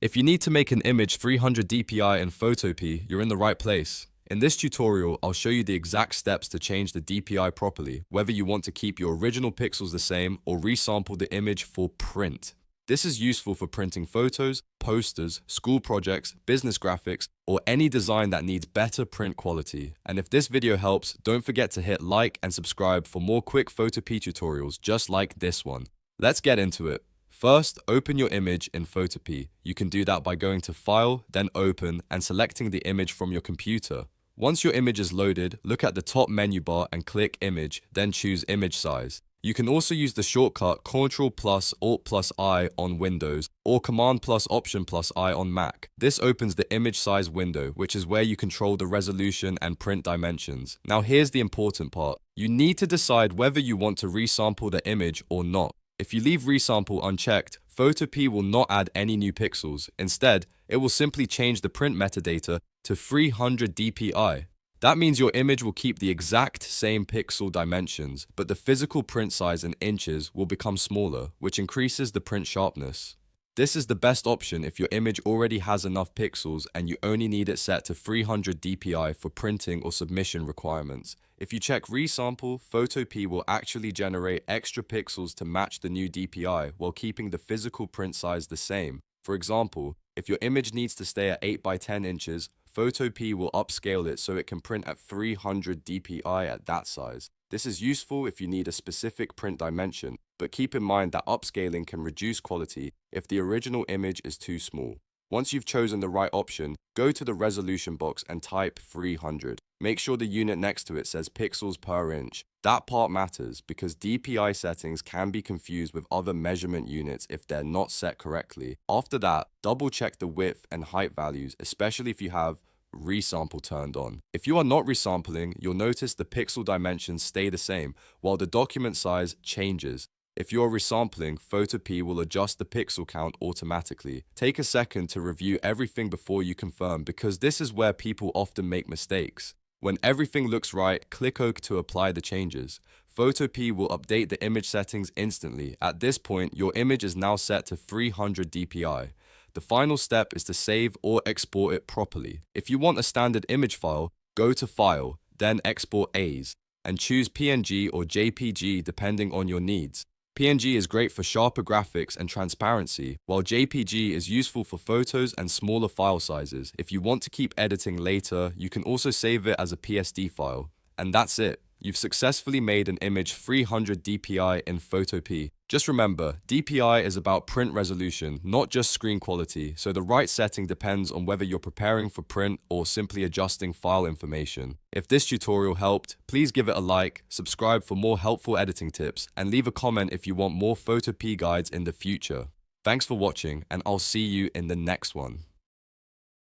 If you need to make an image 300 DPI in Photopea, you're in the right place. In this tutorial, I'll show you the exact steps to change the DPI properly, whether you want to keep your original pixels the same or resample the image for print. This is useful for printing photos, posters, school projects, business graphics, or any design that needs better print quality. And if this video helps, don't forget to hit like and subscribe for more quick Photopea tutorials just like this one. Let's get into it. First, open your image in Photopea. You can do that by going to File, then Open, and selecting the image from your computer. Once your image is loaded, look at the top menu bar and click Image, then choose Image Size. You can also use the shortcut Ctrl+Alt+I on Windows or Command+Option+I on Mac. This opens the image size window, which is where you control the resolution and print dimensions. Now here's the important part. You need to decide whether you want to resample the image or not. If you leave resample unchecked, Photopea will not add any new pixels. Instead, it will simply change the print metadata to 300 DPI. That means your image will keep the exact same pixel dimensions, but the physical print size in inches will become smaller, which increases the print sharpness. This is the best option if your image already has enough pixels and you only need it set to 300 DPI for printing or submission requirements. If you check resample, Photopea will actually generate extra pixels to match the new DPI while keeping the physical print size the same. For example, if your image needs to stay at 8 by 10 inches, Photopea will upscale it so it can print at 300 DPI at that size. This is useful if you need a specific print dimension, but keep in mind that upscaling can reduce quality if the original image is too small. Once you've chosen the right option, go to the resolution box and type 300. Make sure the unit next to it says pixels per inch. That part matters because DPI settings can be confused with other measurement units if they're not set correctly. After that, double check the width and height values, especially if you have resample turned on. If you are not resampling, you'll notice the pixel dimensions stay the same, while the document size changes. If you are resampling, Photopea will adjust the pixel count automatically. Take a second to review everything before you confirm, because this is where people often make mistakes. When everything looks right, click OK to apply the changes. Photopea will update the image settings instantly. At this point, your image is now set to 300 DPI. The final step is to save or export it properly. If you want a standard image file, go to File, then Export As, and choose PNG or JPG depending on your needs. PNG is great for sharper graphics and transparency, while JPG is useful for photos and smaller file sizes. If you want to keep editing later, you can also save it as a PSD file. And that's it. You've successfully made an image 300 DPI in Photopea. Just remember, DPI is about print resolution, not just screen quality, so the right setting depends on whether you're preparing for print or simply adjusting file information. If this tutorial helped, please give it a like, subscribe for more helpful editing tips, and leave a comment if you want more Photopea guides in the future. Thanks for watching, and I'll see you in the next one.